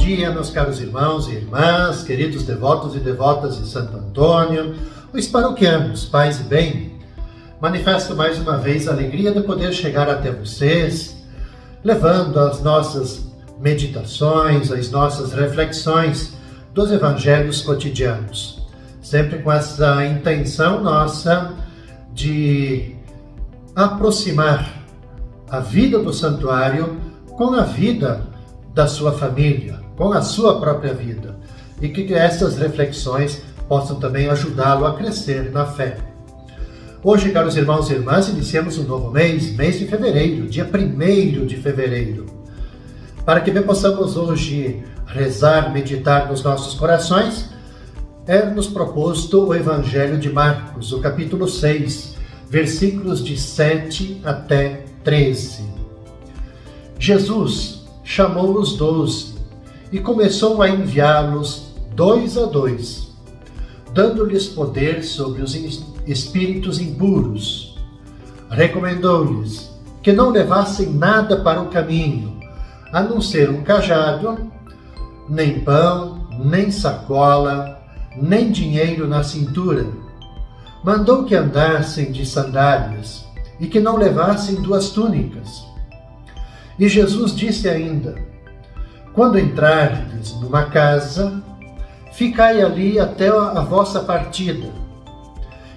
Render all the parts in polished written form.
dia, meus caros irmãos e irmãs, queridos devotos e devotas de Santo Antônio, os paroquianos, paz e bem. Manifesto mais uma vez a alegria de poder chegar até vocês, levando as nossas meditações, as nossas reflexões dos evangelhos cotidianos, sempre com essa intenção nossa de aproximar a vida do santuário com a vida da sua família, com a sua própria vida, e que essas reflexões possam também ajudá-lo a crescer na fé. Hoje, caros irmãos e irmãs, iniciamos um novo mês de fevereiro, dia 1º de fevereiro. Para que bem possamos hoje rezar, meditar nos nossos corações, é-nos proposto o Evangelho de Marcos, o capítulo 6, versículos de 7 até 13. Jesus chamou os 12 e começou a enviá-los 2 a 2, dando-lhes poder sobre os espíritos impuros. Recomendou-lhes que não levassem nada para o caminho, a não ser um cajado, nem pão, nem sacola, nem dinheiro na cintura. Mandou que andassem de sandálias e que não levassem 2 túnicas. E Jesus disse ainda: quando entrardes numa casa, ficai ali até a vossa partida.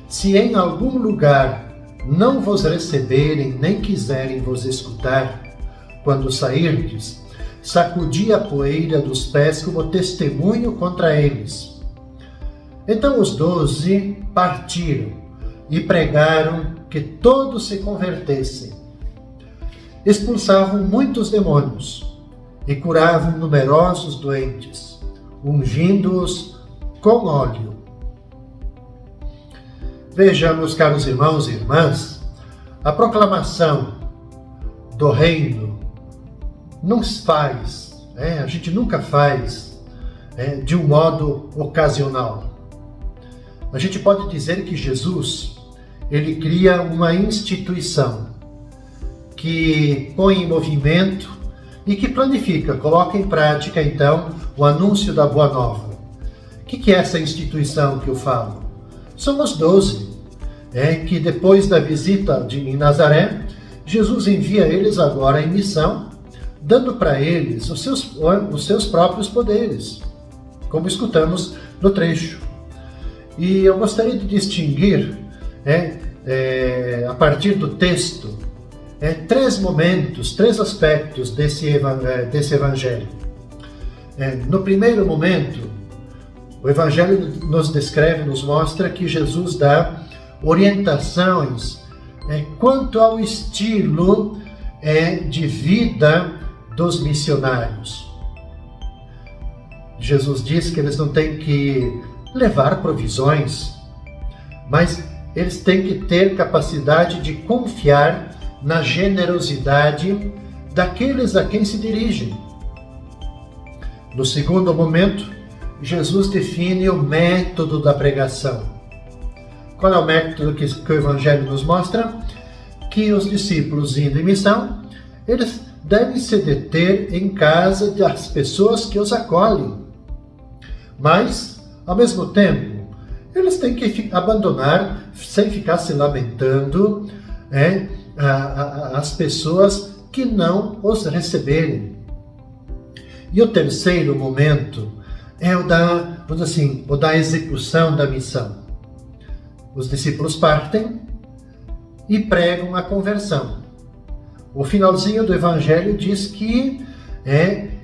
Se em algum lugar não vos receberem, nem quiserem vos escutar, quando sairdes, sacudi a poeira dos pés como testemunho contra eles. Então os 12 partiram e pregaram que todos se convertessem. Expulsavam muitos demônios e curavam numerosos doentes, ungindo-os com óleo. Vejamos, caros irmãos e irmãs, a proclamação do reino não se faz, a gente nunca faz de um modo ocasional. A gente pode dizer que Jesus, ele cria uma instituição que põe em movimento e que planifica, coloca em prática, então, o anúncio da Boa Nova. O que é essa instituição que eu falo? São os 12, que depois da visita em Nazaré, Jesus envia eles agora em missão, dando para eles os seus próprios poderes, como escutamos no trecho. E eu gostaria de distinguir, a partir do texto, 3 momentos, 3 aspectos desse evangelho. No primeiro momento, o evangelho nos descreve, nos mostra que Jesus dá orientações quanto ao estilo de vida dos missionários. Jesus diz que eles não têm que levar provisões, mas eles têm que ter capacidade de confiar na generosidade daqueles a quem se dirigem. No segundo momento, Jesus define o método da pregação. Qual é o método que o Evangelho nos mostra? Que os discípulos indo em missão, eles devem se deter em casa das pessoas que os acolhem. Mas, ao mesmo tempo, eles têm que abandonar, sem ficar se lamentando, as pessoas que não os receberem. E o terceiro momento é o da execução da missão. Os discípulos partem e pregam a conversão. O finalzinho do Evangelho diz que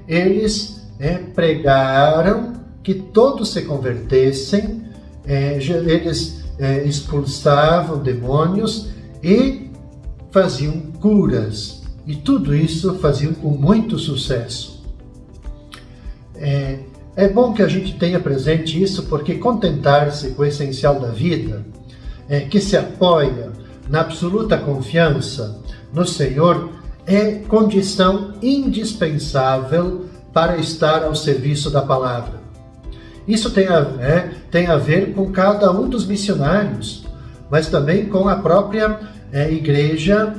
eles pregaram que todos se convertessem, eles expulsavam demônios e faziam curas, e tudo isso faziam com muito sucesso. É bom que a gente tenha presente isso, porque contentar-se com o essencial da vida, que se apoia na absoluta confiança no Senhor, é condição indispensável para estar ao serviço da palavra. Isso tem a ver com cada um dos missionários, mas também com a própria igreja,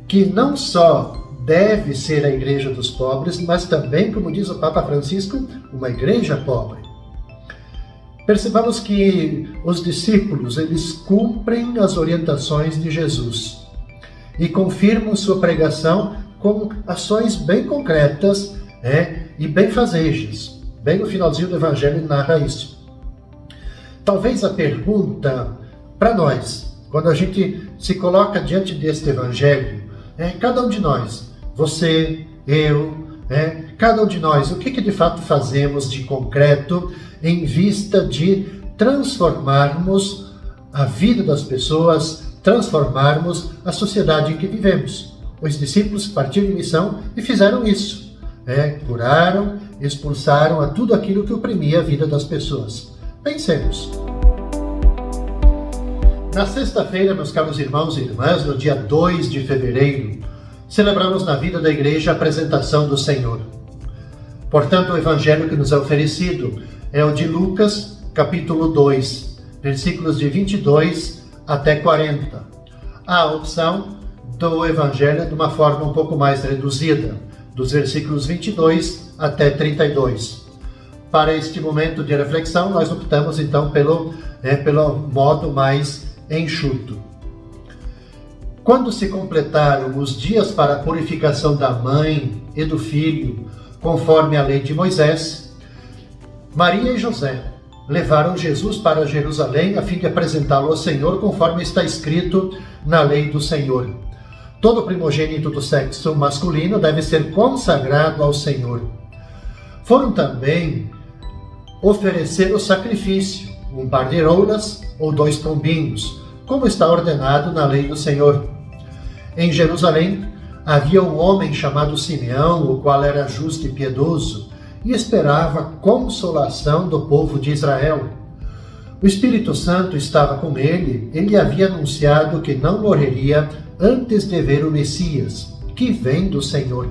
que não só deve ser a igreja dos pobres, mas também, como diz o Papa Francisco, uma igreja pobre. Percebamos que os discípulos, eles cumprem as orientações de Jesus e confirmam sua pregação com ações bem concretas, e benfazejas. Bem no finalzinho do Evangelho narra isso. Talvez a pergunta para nós, quando a gente se coloca diante deste Evangelho, cada um de nós, você, eu, cada um de nós, o que de fato fazemos de concreto em vista de transformarmos a vida das pessoas, transformarmos a sociedade em que vivemos. Os discípulos partiram em missão e fizeram isso. Curaram, expulsaram a tudo aquilo que oprimia a vida das pessoas. Pensemos. Na sexta-feira, meus caros irmãos e irmãs, no dia 2 de fevereiro, celebramos na vida da igreja a apresentação do Senhor. Portanto, o evangelho que nos é oferecido é o de Lucas, capítulo 2, versículos de 22 até 40. Há a opção do evangelho de uma forma um pouco mais reduzida, dos versículos 22 até 32. Para este momento de reflexão, nós optamos então pelo modo mais enxuto. Quando se completaram os dias para a purificação da mãe e do filho, conforme a lei de Moisés, Maria e José levaram Jesus para Jerusalém a fim de apresentá-lo ao Senhor, conforme está escrito na lei do Senhor. Todo primogênito do sexo masculino deve ser consagrado ao Senhor. Foram também oferecer o sacrifício, um par de rolas ou 2 pombinhos, como está ordenado na lei do Senhor. Em Jerusalém havia um homem chamado Simeão, o qual era justo e piedoso, e esperava consolação do povo de Israel. O Espírito Santo estava com ele, ele havia anunciado que não morreria antes de ver o Messias, que vem do Senhor.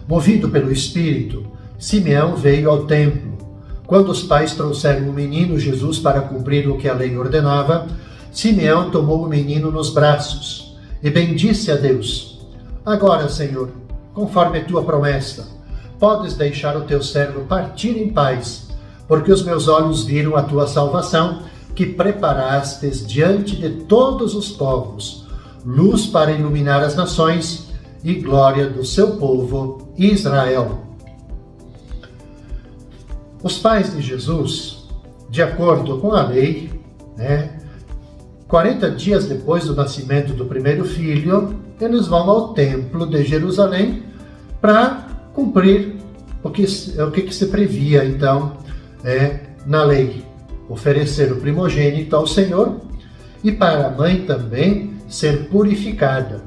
Movido pelo Espírito, Simeão veio ao templo. Quando os pais trouxeram o menino Jesus para cumprir o que a lei ordenava, Simeão tomou o menino nos braços e bendisse a Deus. Agora, Senhor, conforme a tua promessa, podes deixar o teu servo partir em paz, porque os meus olhos viram a tua salvação, que preparastes diante de todos os povos, luz para iluminar as nações e glória do seu povo Israel. Os pais de Jesus, de acordo com a lei, 40 dias depois do nascimento do primeiro filho, eles vão ao templo de Jerusalém para cumprir o que se previa, então, na lei. Oferecer o primogênito ao Senhor e para a mãe também ser purificada.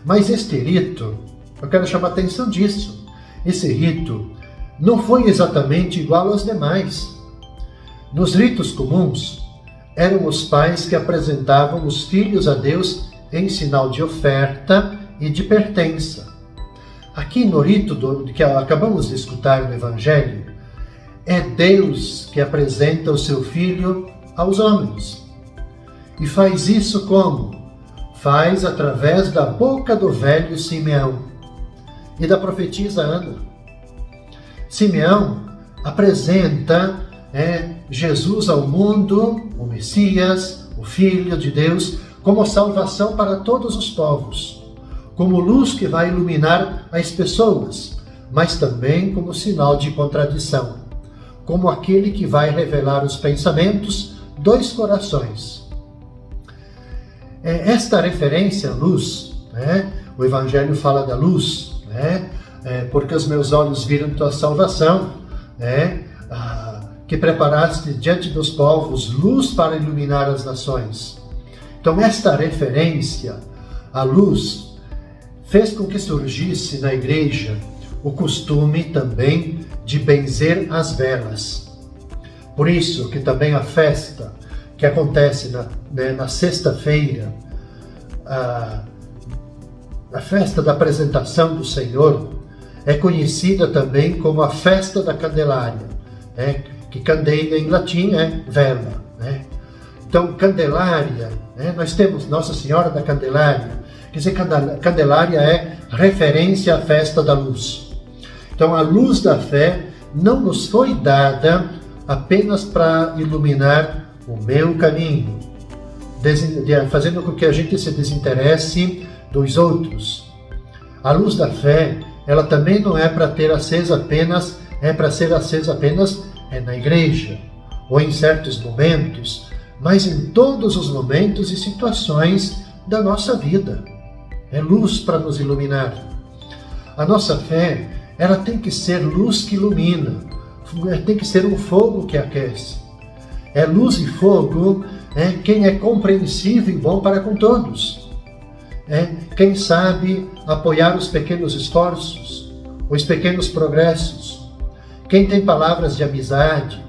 Mas este rito, eu quero chamar a atenção disso, esse rito não foi exatamente igual aos demais. Nos ritos comuns, eram os pais que apresentavam os filhos a Deus em sinal de oferta e de pertença. Aqui no rito que acabamos de escutar no Evangelho, é Deus que apresenta o seu filho aos homens. E faz isso como? Faz através da boca do velho Simeão e da profetisa Ana. Simeão apresenta Jesus ao mundo, o Messias, o Filho de Deus, como salvação para todos os povos, como luz que vai iluminar as pessoas, mas também como sinal de contradição, como aquele que vai revelar os pensamentos dos corações. Esta referência à luz, o Evangelho fala da luz, porque os meus olhos viram tua salvação, que preparaste diante dos povos luz para iluminar as nações. Então esta referência à luz fez com que surgisse na igreja o costume também de benzer as velas. Por isso que também a festa que acontece na sexta-feira, a festa da apresentação do Senhor, é conhecida também como a festa da Candelária, que candeia em latim é vela. Então, Candelária, nós temos Nossa Senhora da Candelária, Quer dizer, Candelária é referência à festa da luz. Então, a luz da fé não nos foi dada apenas para iluminar o meu caminho, fazendo com que a gente se desinteresse dos outros. A luz da fé, ela também não é para ser acesa apenas na igreja, ou em certos momentos, mas em todos os momentos e situações da nossa vida. É luz para nos iluminar. A nossa fé, ela tem que ser luz que ilumina, tem que ser um fogo que aquece. É luz e fogo, quem é compreensivo e bom para com todos. Quem sabe apoiar os pequenos esforços, os pequenos progressos. Quem tem palavras de amizade,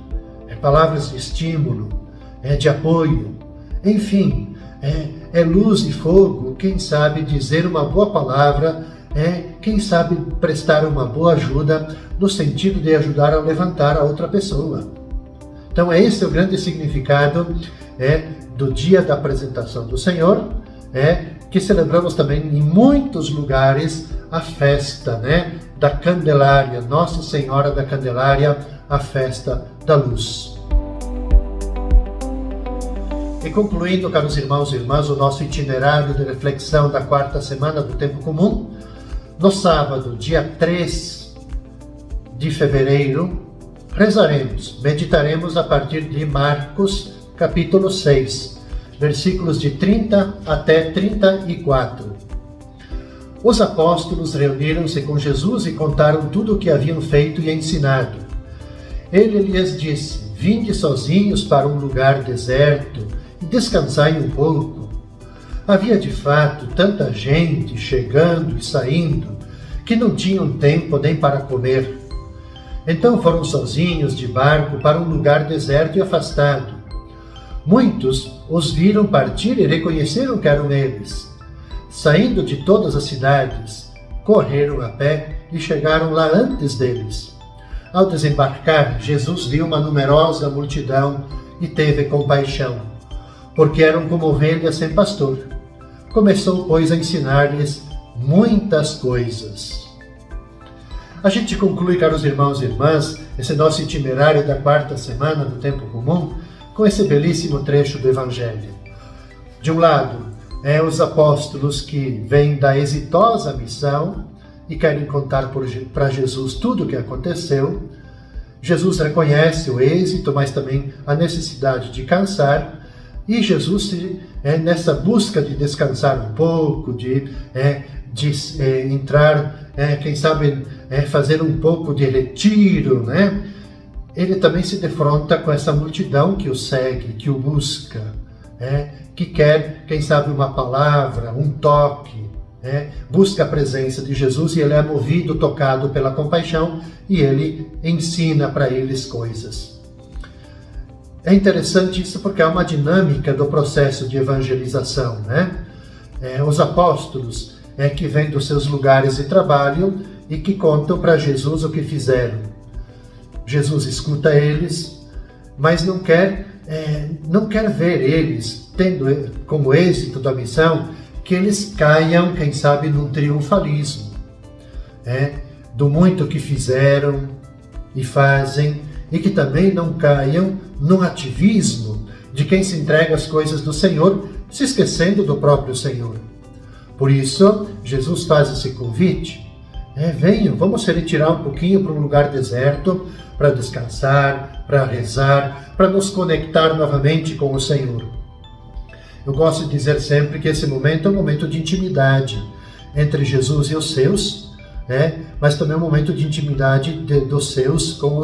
palavras de estímulo, de apoio. Enfim, é luz e fogo, quem sabe dizer uma boa palavra, quem sabe prestar uma boa ajuda no sentido de ajudar a levantar a outra pessoa. Então esse é o grande significado do dia da apresentação do Senhor, que celebramos também em muitos lugares a festa da Candelária, Nossa Senhora da Candelária, a festa da luz. E concluindo, caros irmãos e irmãs, o nosso itinerário de reflexão da quarta semana do Tempo Comum, no sábado, dia 3 de fevereiro, rezaremos, meditaremos a partir de Marcos, capítulo 6, versículos de 30 até 34. Os apóstolos reuniram-se com Jesus e contaram tudo o que haviam feito e ensinado. Ele lhes disse: vinde sozinhos para um lugar deserto e descansai um pouco. Havia de fato tanta gente chegando e saindo que não tinham tempo nem para comer. Então foram sozinhos de barco para um lugar deserto e afastado. Muitos os viram partir e reconheceram que eram eles. Saindo de todas as cidades, correram a pé e chegaram lá antes deles. Ao desembarcar, Jesus viu uma numerosa multidão e teve compaixão, porque eram como ovelhas sem pastor. Começou, pois, a ensinar-lhes muitas coisas. A gente conclui, caros irmãos e irmãs, esse nosso itinerário da quarta semana do Tempo Comum com esse belíssimo trecho do Evangelho. De um lado, os apóstolos que vêm da exitosa missão e querem contar para Jesus tudo o que aconteceu. Jesus reconhece o êxito, mas também a necessidade de cansar, e Jesus, nessa busca de descansar um pouco, de entrar, quem sabe, fazer um pouco de retiro, ele também se defronta com essa multidão que o segue, que o busca, que quer, quem sabe, uma palavra, um toque, busca a presença de Jesus, e ele é movido, tocado pela compaixão, e ele ensina para eles coisas. É interessante isso porque há uma dinâmica do processo de evangelização, Os apóstolos que vêm dos seus lugares de trabalho e que contam para Jesus o que fizeram. Jesus escuta eles, mas não quer ver eles tendo como êxito da missão que eles caiam, quem sabe, num triunfalismo, do muito que fizeram e fazem, e que também não caiam num ativismo de quem se entrega às coisas do Senhor, se esquecendo do próprio Senhor. Por isso, Jesus faz esse convite. Venham, vamos se retirar um pouquinho para um lugar deserto, para descansar, para rezar, para nos conectar novamente com o Senhor. Eu gosto de dizer sempre que esse momento é um momento de intimidade entre Jesus e os seus, mas também é um momento de intimidade dos seus com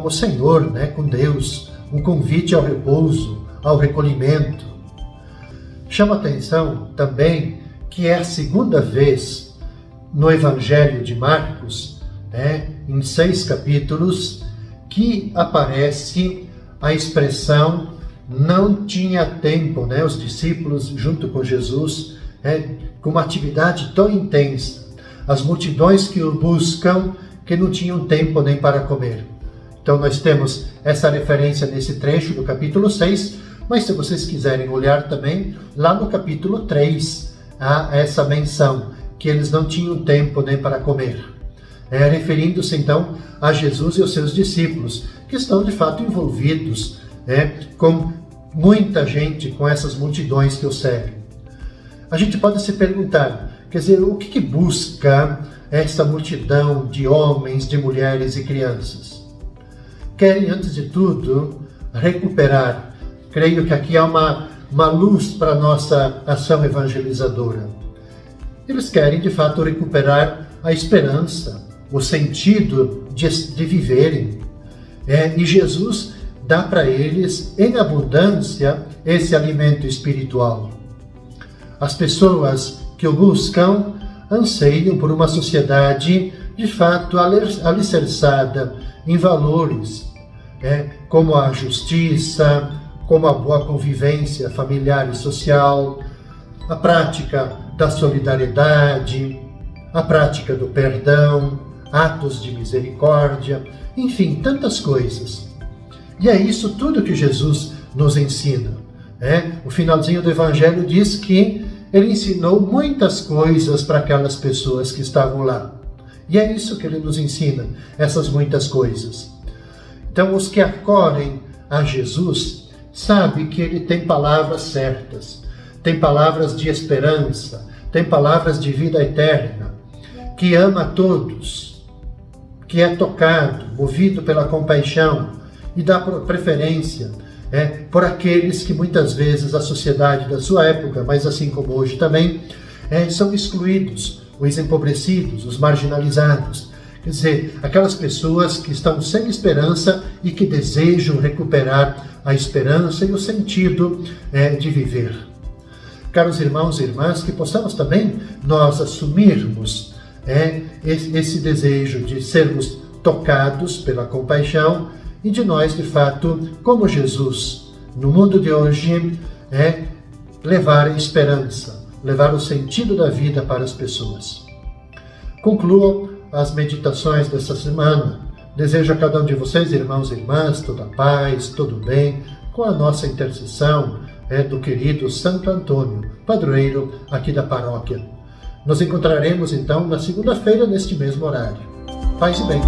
o Senhor, com Deus, um convite ao repouso, ao recolhimento. Chama atenção também que é a segunda vez no Evangelho de Marcos, em 6 capítulos, que aparece a expressão não tinha tempo, os discípulos junto com Jesus, com uma atividade tão intensa, as multidões que o buscam, que não tinham tempo nem para comer. Então nós temos essa referência nesse trecho do capítulo 6, mas se vocês quiserem olhar também, lá no capítulo 3, a essa menção, que eles não tinham tempo nem para comer. Referindo-se então a Jesus e os seus discípulos, que estão de fato envolvidos com muita gente, com essas multidões que o seguem. A gente pode se perguntar, quer dizer, o que busca essa multidão de homens, de mulheres e crianças? Querem, antes de tudo, recuperar. Creio que aqui há uma luz para a nossa ação evangelizadora. Eles querem, de fato, recuperar a esperança, o sentido de viverem. E Jesus dá para eles, em abundância, esse alimento espiritual. As pessoas que o buscam anseiam por uma sociedade, de fato, alicerçada em valores, como a justiça, como a boa convivência familiar e social, a prática da solidariedade, a prática do perdão, atos de misericórdia, enfim, tantas coisas. E é isso tudo que Jesus nos ensina. O finalzinho do Evangelho diz que ele ensinou muitas coisas para aquelas pessoas que estavam lá. E é isso que ele nos ensina, essas muitas coisas. Então, os que acorrem a Jesus sabem que ele tem palavras certas, tem palavras de esperança, tem palavras de vida eterna, que ama a todos, que é tocado, movido pela compaixão e dá preferência por aqueles que muitas vezes a sociedade da sua época, mas assim como hoje também, são excluídos, os empobrecidos, os marginalizados. Quer dizer, aquelas pessoas que estão sem esperança e que desejam recuperar a esperança e o sentido de viver. Caros irmãos e irmãs, que possamos também nós assumirmos esse desejo de sermos tocados pela compaixão e de nós, de fato, como Jesus, no mundo de hoje, levar a esperança, levar o sentido da vida para as pessoas. Concluo as meditações dessa semana. Desejo a cada um de vocês, irmãos e irmãs, toda a paz, todo o bem, com a nossa intercessão do querido Santo Antônio, padroeiro aqui da paróquia. Nos encontraremos então na segunda-feira neste mesmo horário. Paz e bem.